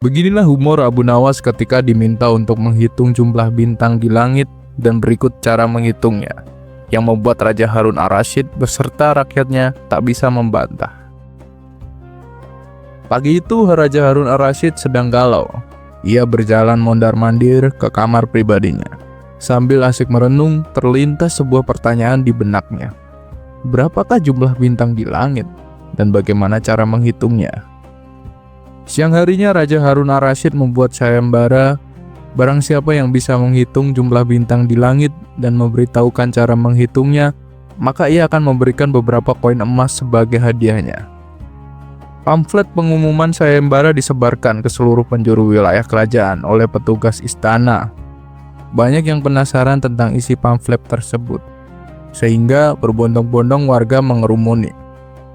Beginilah humor Abu Nawas ketika diminta untuk menghitung jumlah bintang di langit dan berikut cara menghitungnya, yang membuat Raja Harun Ar-Rasyid beserta rakyatnya tak bisa membantah. Pagi itu Raja Harun Ar-Rasyid sedang galau. Ia berjalan mondar-mandir ke kamar pribadinya. Sambil asik merenung, terlintas sebuah pertanyaan di benaknya. Berapakah jumlah bintang di langit dan bagaimana cara menghitungnya? Siang harinya Raja Harun Ar-Rasyid membuat sayembara. Barang siapa yang bisa menghitung jumlah bintang di langit dan memberitahukan cara menghitungnya, maka ia akan memberikan beberapa koin emas sebagai hadiahnya. Pamflet pengumuman sayembara disebarkan ke seluruh penjuru wilayah kerajaan oleh petugas istana. Banyak yang penasaran tentang isi pamflet tersebut, sehingga berbondong-bondong warga mengerumuni.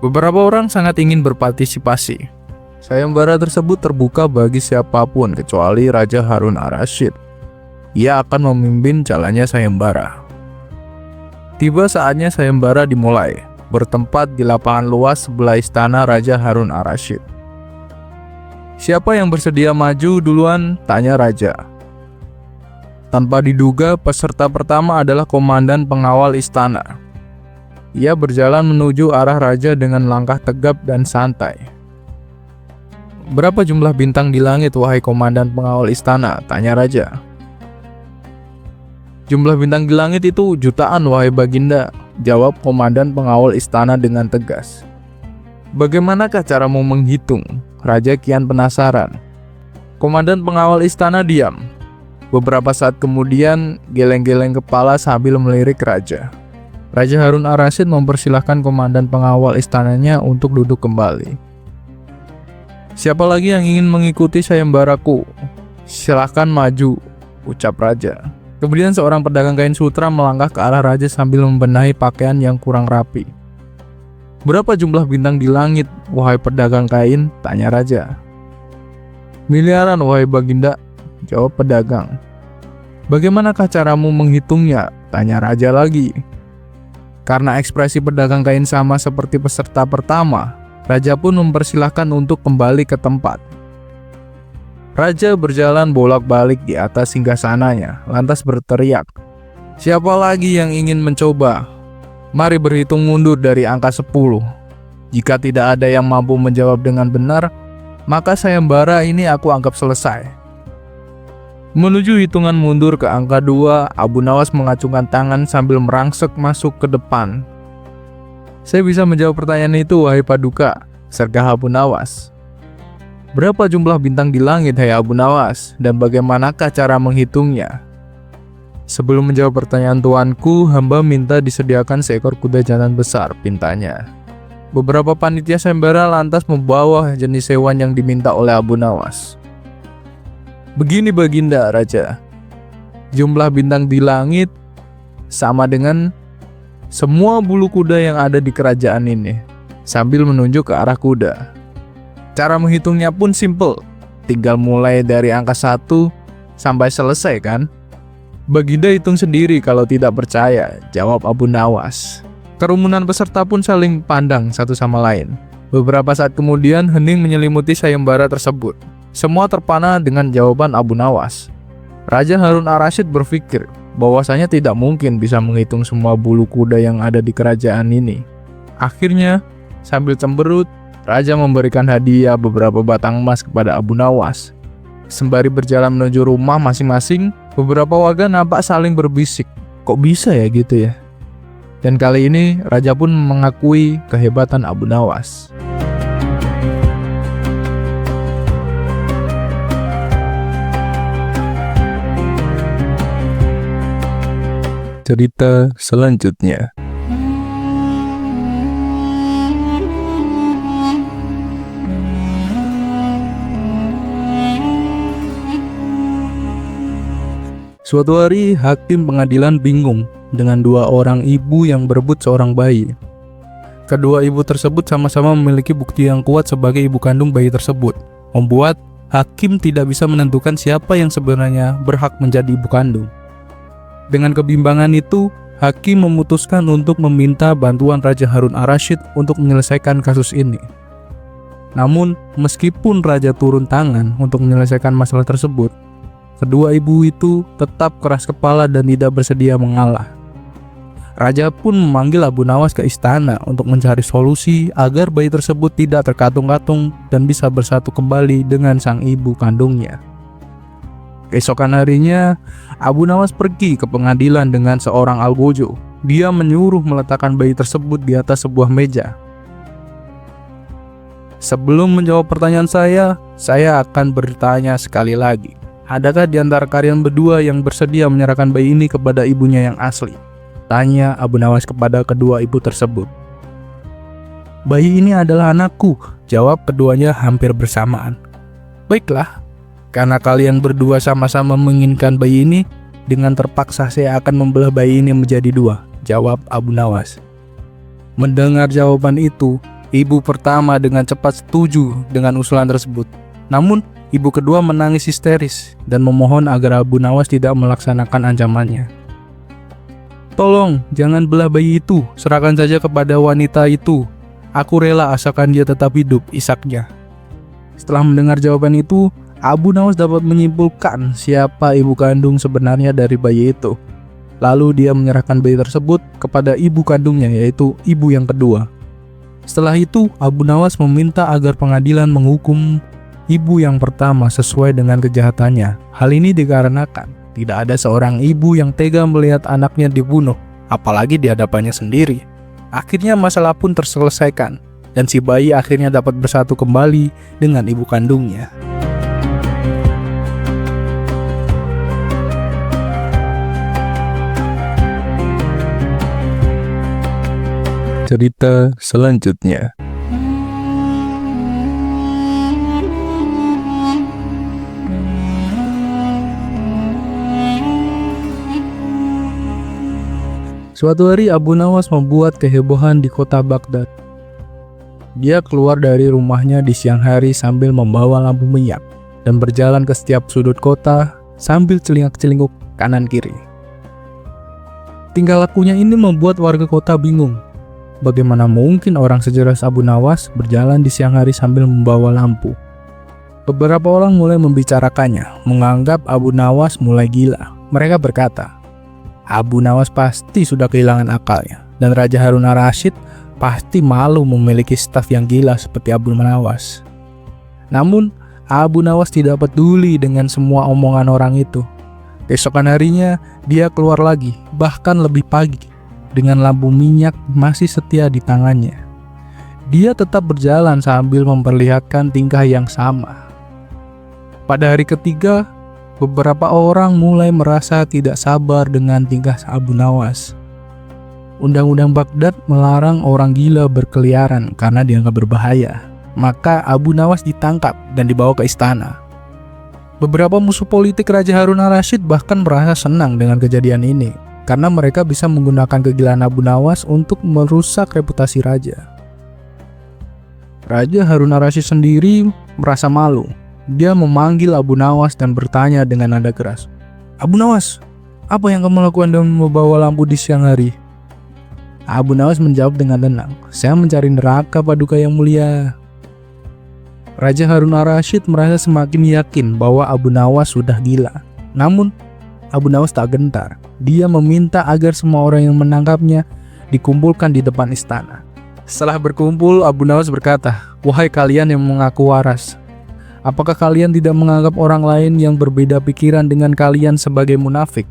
Beberapa orang sangat ingin berpartisipasi. Sayembara tersebut terbuka bagi siapapun kecuali Raja Harun Ar-Rasyid. Ia akan memimpin jalannya sayembara. Tiba saatnya sayembara dimulai, bertempat di lapangan luas sebelah istana Raja Harun Ar-Rasyid. Siapa yang bersedia maju duluan? Tanya Raja. Tanpa diduga, peserta pertama adalah komandan pengawal istana. Ia berjalan menuju arah Raja dengan langkah tegap dan santai. Berapa jumlah bintang di langit, wahai komandan pengawal istana? Tanya Raja. Jumlah bintang di langit itu jutaan, wahai baginda, jawab komandan pengawal istana dengan tegas. Bagaimanakah caramu menghitung? Raja kian penasaran. Komandan pengawal istana diam. Beberapa saat kemudian, geleng-geleng kepala sambil melirik Raja. Raja Harun Ar-Rasyid mempersilahkan komandan pengawal istananya untuk duduk kembali. Siapa lagi yang ingin mengikuti sayembaraku? Silahkan maju, ucap Raja. Kemudian seorang pedagang kain sutra melangkah ke arah Raja sambil membenahi pakaian yang kurang rapi. Berapa jumlah bintang di langit, wahai pedagang kain? Tanya Raja. Miliaran, wahai baginda, jawab pedagang. Bagaimanakah caramu menghitungnya? Tanya Raja lagi. Karena ekspresi pedagang kain sama seperti peserta pertama, Raja pun mempersilahkan untuk kembali ke tempat. Raja berjalan bolak-balik di atas singgasananya, lantas berteriak, "Siapa lagi yang ingin mencoba? Mari berhitung mundur dari angka 10. Jika tidak ada yang mampu menjawab dengan benar, maka sayembara ini aku anggap selesai." Menuju hitungan mundur ke angka 2, Abu Nawas mengacungkan tangan sambil merangsek masuk ke depan. Saya bisa menjawab pertanyaan itu, wahai Paduka, sergah Abu Nawas. Berapa jumlah bintang di langit, hai Abu Nawas, dan bagaimanakah cara menghitungnya? Sebelum menjawab pertanyaan tuanku, hamba minta disediakan seekor kuda jantan besar, pintanya. Beberapa panitia sayembara lantas membawa jenis hewan yang diminta oleh Abu Nawas. Begini baginda, Raja. Jumlah bintang di langit sama dengan semua bulu kuda yang ada di kerajaan ini, sambil menunjuk ke arah kuda. Cara menghitungnya pun simple, tinggal mulai dari angka 1 sampai selesai kan? Baginda hitung sendiri kalau tidak percaya, jawab Abu Nawas. Kerumunan peserta pun saling pandang satu sama lain. Beberapa saat kemudian hening menyelimuti sayembara tersebut. Semua terpana dengan jawaban Abu Nawas. Raja Harun Ar-Rasyid berpikir bahwasanya tidak mungkin bisa menghitung semua bulu kuda yang ada di kerajaan ini. Akhirnya, sambil cemberut, Raja memberikan hadiah beberapa batang emas kepada Abu Nawas. Sembari berjalan menuju rumah masing-masing, beberapa warga nampak saling berbisik, kok bisa ya gitu ya? Dan kali ini, Raja pun mengakui kehebatan Abu Nawas. Cerita selanjutnya. Suatu hari, hakim pengadilan bingung dengan dua orang ibu yang berebut seorang bayi. Kedua ibu tersebut sama-sama memiliki bukti yang kuat sebagai ibu kandung bayi tersebut, membuat hakim tidak bisa menentukan siapa yang sebenarnya berhak menjadi ibu kandung. Dengan kebimbangan itu, hakim memutuskan untuk meminta bantuan Raja Harun Ar-Rasyid untuk menyelesaikan kasus ini. Namun, meskipun raja turun tangan untuk menyelesaikan masalah tersebut, kedua ibu itu tetap keras kepala dan tidak bersedia mengalah. Raja pun memanggil Abu Nawas ke istana untuk mencari solusi agar bayi tersebut tidak terkatung-katung dan bisa bersatu kembali dengan sang ibu kandungnya. Keesokan harinya, Abu Nawas pergi ke pengadilan dengan seorang algojo. Dia menyuruh meletakkan bayi tersebut di atas sebuah meja. Sebelum menjawab pertanyaan saya akan bertanya sekali lagi. Adakah di antara kalian berdua yang bersedia menyerahkan bayi ini kepada ibunya yang asli? Tanya Abu Nawas kepada kedua ibu tersebut. Bayi ini adalah anakku, jawab keduanya hampir bersamaan. Baiklah, karena kalian berdua sama-sama menginginkan bayi ini, dengan terpaksa saya akan membelah bayi ini menjadi dua, jawab Abu Nawas. Mendengar jawaban itu, ibu pertama dengan cepat setuju dengan usulan tersebut. Namun, ibu kedua menangis histeris dan memohon agar Abu Nawas tidak melaksanakan ancamannya. Tolong, jangan belah bayi itu, serahkan saja kepada wanita itu. Aku rela asalkan dia tetap hidup, isaknya. Setelah mendengar jawaban itu, Abu Nawas dapat menyimpulkan siapa ibu kandung sebenarnya dari bayi itu. Lalu dia menyerahkan bayi tersebut kepada ibu kandungnya, yaitu ibu yang kedua. Setelah itu, Abu Nawas meminta agar pengadilan menghukum ibu yang pertama sesuai dengan kejahatannya. Hal ini dikarenakan tidak ada seorang ibu yang tega melihat anaknya dibunuh, apalagi di hadapannya sendiri. Akhirnya masalah pun terselesaikan, dan si bayi akhirnya dapat bersatu kembali dengan ibu kandungnya. Cerita selanjutnya. Suatu hari Abu Nawas membuat kehebohan di kota Baghdad. Dia keluar dari rumahnya di siang hari sambil membawa lampu minyak dan berjalan ke setiap sudut kota sambil celingak-celinguk kanan kiri. Tingkah lakunya ini membuat warga kota bingung. Bagaimana mungkin orang sejelas Abu Nawas berjalan di siang hari sambil membawa lampu? Beberapa orang mulai membicarakannya, menganggap Abu Nawas mulai gila. Mereka berkata, Abu Nawas pasti sudah kehilangan akalnya, dan Raja Harun al-Rasyid pasti malu memiliki staf yang gila seperti Abu Nawas. Namun, Abu Nawas tidak peduli dengan semua omongan orang itu. Keesokan harinya, dia keluar lagi, bahkan lebih pagi, dengan lampu minyak masih setia di tangannya. Dia tetap berjalan sambil memperlihatkan tingkah yang sama. Pada hari ketiga, beberapa orang mulai merasa tidak sabar dengan tingkah Abu Nawas. Undang-undang Baghdad melarang orang gila berkeliaran karena dianggap berbahaya. Maka Abu Nawas ditangkap dan dibawa ke istana. Beberapa musuh politik Raja Harun al-Rasyid bahkan merasa senang dengan kejadian ini, karena mereka bisa menggunakan kegilaan Abu Nawas untuk merusak reputasi raja. Raja Harun al-Rasyid sendiri merasa malu. Dia memanggil Abu Nawas dan bertanya dengan nada keras, Abu Nawas, apa yang kamu lakukan dengan membawa lampu di siang hari? Abu Nawas menjawab dengan tenang, saya mencari neraka paduka yang mulia. Raja Harun al-Rasyid merasa semakin yakin bahwa Abu Nawas sudah gila. Namun, Abu Nawas tak gentar. Dia meminta agar semua orang yang menangkapnya dikumpulkan di depan istana. Setelah berkumpul, Abu Nawas berkata, wahai kalian yang mengaku waras, apakah kalian tidak menganggap orang lain yang berbeda pikiran dengan kalian sebagai munafik?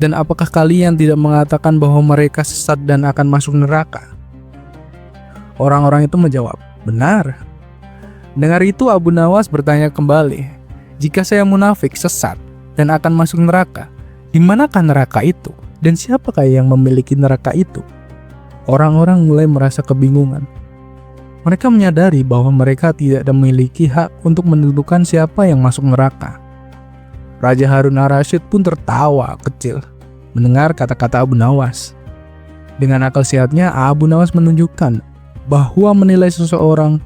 Dan apakah kalian tidak mengatakan bahwa mereka sesat dan akan masuk neraka? Orang-orang itu menjawab, benar. Dengar itu, Abu Nawas bertanya kembali, jika saya munafik, sesat, dan akan masuk neraka, di manakah neraka itu? Dan siapakah yang memiliki neraka itu? Orang-orang mulai merasa kebingungan. Mereka menyadari bahwa mereka tidak memiliki hak untuk menentukan siapa yang masuk neraka. Raja Harun al-Rasyid pun tertawa kecil mendengar kata-kata Abu Nawas. Dengan akal sehatnya, Abu Nawas menunjukkan bahwa menilai seseorang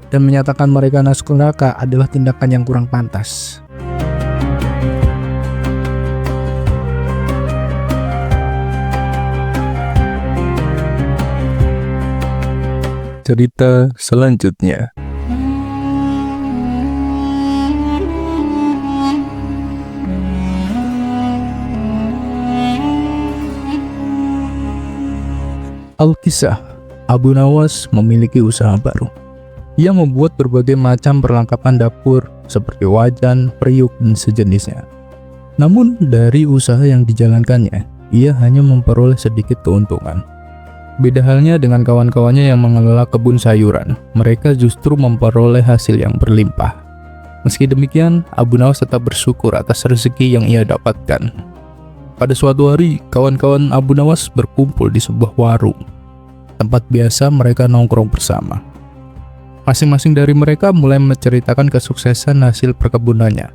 dan menyatakan mereka masuk neraka adalah tindakan yang kurang pantas. Cerita selanjutnya. Alkisah, Abu Nawas memiliki usaha baru. Ia membuat berbagai macam perlengkapan dapur seperti wajan, periuk, dan sejenisnya. Namun dari usaha yang dijalankannya, ia hanya memperoleh sedikit keuntungan. Beda halnya dengan kawan-kawannya yang mengelola kebun sayuran, mereka justru memperoleh hasil yang berlimpah. Meski demikian, Abu Nawas tetap bersyukur atas rezeki yang ia dapatkan. Pada suatu hari, kawan-kawan Abu Nawas berkumpul di sebuah warung, tempat biasa mereka nongkrong bersama. Masing-masing dari mereka mulai menceritakan kesuksesan hasil perkebunannya,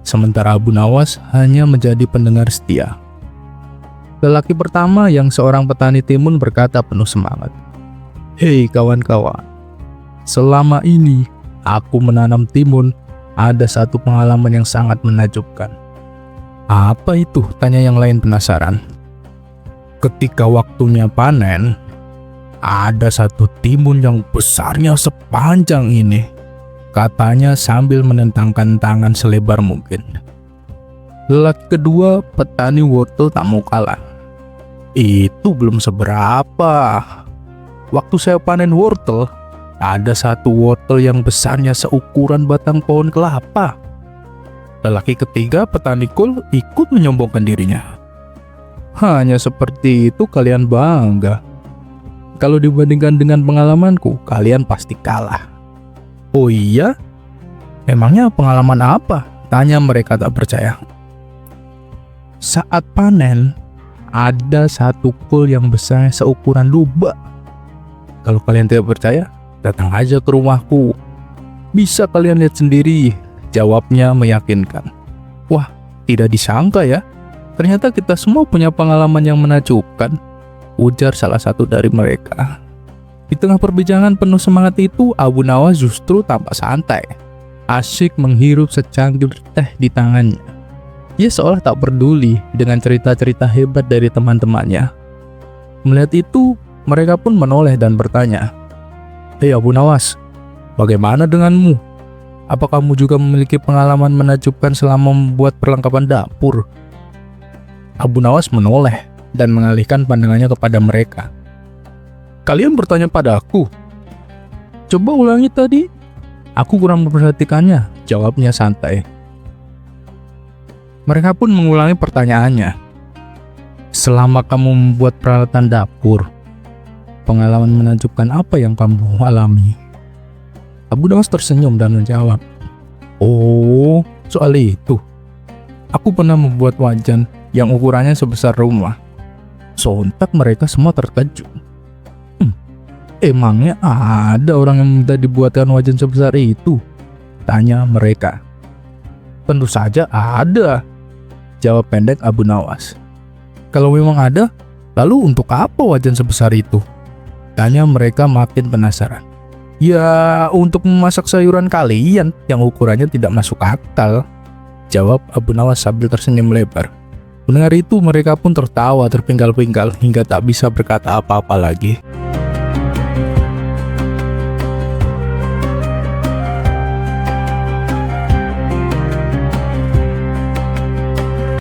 sementara Abu Nawas hanya menjadi pendengar setia. Lelaki pertama yang seorang petani timun berkata penuh semangat, "Hei kawan-kawan, selama ini aku menanam timun, ada satu pengalaman yang sangat menakjubkan." "Apa itu?" tanya yang lain penasaran. "Ketika waktunya panen, ada satu timun yang besarnya sepanjang ini," katanya sambil menentangkan tangan selebar mungkin. Lelaki kedua, petani wortel, tak mau kalah. "Itu belum seberapa. Waktu saya panen wortel, ada satu wortel yang besarnya seukuran batang pohon kelapa." Lelaki ketiga, petani kol, ikut menyombongkan dirinya. "Hanya seperti itu kalian bangga? Kalau dibandingkan dengan pengalamanku, kalian pasti kalah." "Oh iya? Emangnya pengalaman apa?" tanya mereka tak percaya. "Saat panen, ada satu kol yang besar seukuran lubak. Kalau kalian tidak percaya, datang aja ke rumahku. Bisa kalian lihat sendiri," jawabnya meyakinkan. "Wah, tidak disangka ya. Ternyata kita semua punya pengalaman yang menakjubkan," ujar salah satu dari mereka. Di tengah perbincangan penuh semangat itu, Abu Nawas justru tampak santai, asyik menghirup secangkir teh di tangannya. Ia seolah tak peduli dengan cerita-cerita hebat dari teman-temannya. Melihat itu, mereka pun menoleh dan bertanya, "Hei Abu Nawas, bagaimana denganmu? Apa kamu juga memiliki pengalaman menakjubkan selama membuat perlengkapan dapur?" Abu Nawas menoleh dan mengalihkan pandangannya kepada mereka. "Kalian bertanya padaku? Coba ulangi tadi. Aku kurang memperhatikannya," jawabnya santai. Mereka pun mengulangi pertanyaannya. "Selama kamu membuat peralatan dapur, pengalaman menakjubkan apa yang kamu alami?" Abu Nawas tersenyum dan menjawab, "Oh, soal itu. Aku pernah membuat wajan yang ukurannya sebesar rumah." Sontak mereka semua terkejut. "Emangnya ada orang yang minta dibuatkan wajan sebesar itu?" tanya mereka. "Tentu saja ada," jawab pendek Abu Nawas. "Kalau memang ada, lalu untuk apa wajan sebesar itu?" tanya mereka makin penasaran. "Ya, untuk memasak sayuran kalian yang ukurannya tidak masuk akal," jawab Abu Nawas sambil tersenyum lebar. Mendengar itu, mereka pun tertawa terpinggal-pinggal hingga tak bisa berkata apa-apa lagi.